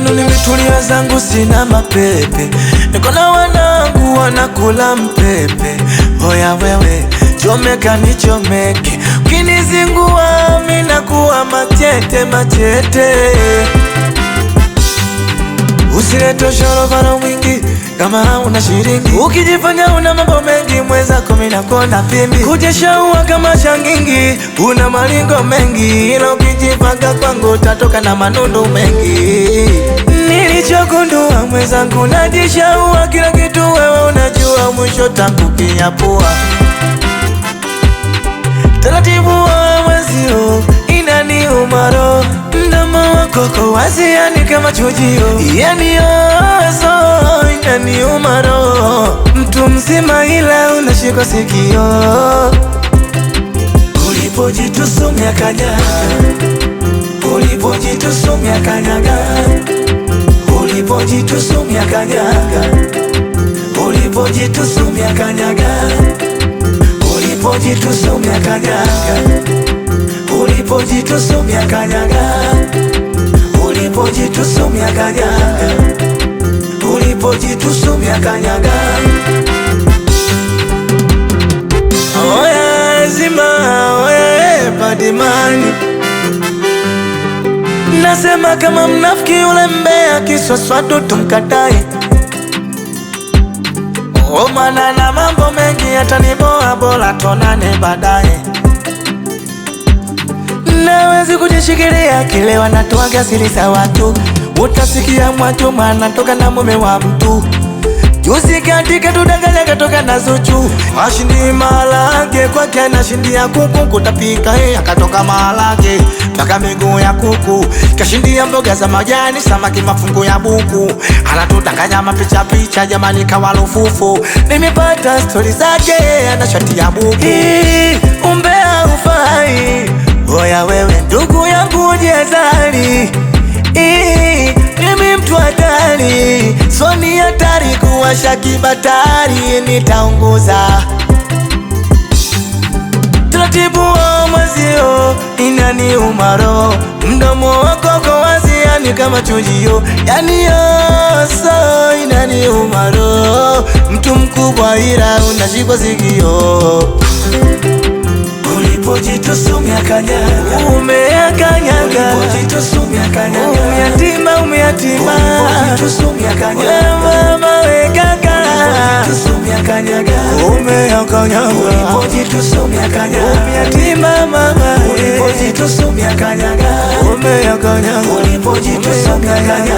Mwenzenu nimetulia zangu sina mapepe, niko na wanangu wanakula mpepe. Oya wewe chomeka nichomeke, ukinizingua mina kuwa machete machete. Usilete ushorovano mwingi kama hauna shiringi, ukijifanya una mambo mengi mwenzako mina kona pimbi. Kujeshaua kama shangingi, una malingo mengi, ila ukijipanga kwangu utatoka na manundu mengi. Nilichogundua mwenzangu najishaua kila kitu wewe unajua, mwisho tangu kinyapua. Taratibu wa mwezio inaniuma roho, mdomo wako kwa wazi yani kama chujio. Yani ozo inaniuma roho, mtu mzima ila unashika sikio. Ulipojitusumia kanyaga, ulipojitusumia kanyaga, ulipojitusumia kanyaga, ulipojitusumia kanyaga, ulipojitusumia kanyaga, ulipojitusumia kanyaga, ulipojitusumia kanyaga, ulipojitusumia kanyaga. Oya zima, oya badimani, nasema kama mnafiki ule mbea kiswaswadu tumkatae. Omana na mambo mengi yataniboa, bora tonane baadaye. Nawezi kujishikilia kile wanatoaga siri za watu, utasikia mwatu maana toka na mume wa mtu. Juzi katika tudanganya katoka na Zuchu, ashindi malage kwa kiana shindi ya kuku, kutapika akatoka malage mpaka miguu ya kuku. Kashindi ya mboga za majani, samaki mafungu ya buku, anatudanganya mapicha picha jamani kawalufufu. Nimepata story zake ana shati ya buku, umbea ufai. Oya wewe ndugu yangu ujezali, mimi mtu hatari, soni hatari kuwasha kibatari, nitaunguza. Taratibu wa mwezio inaniuma roho, mdomo wako kwa wazi yani kama chujio. Yani oso inaniuma roho, mtu mkubwa ila unashikwa sikio. Ulipojitusumia kanyaga, umeakanyaga. Ulipojitusumia kanyaga, umeatima umeatima. Ulipojitusumia kanyaga, mama we kaka. Ulipojitusumia kanyaga, umeakanyaga. Ulipojitusumia kanyaga, umeatima mama. Ulipojitusumia kanyaga, umeakanyaga. Ulipojitusumia kanyaga.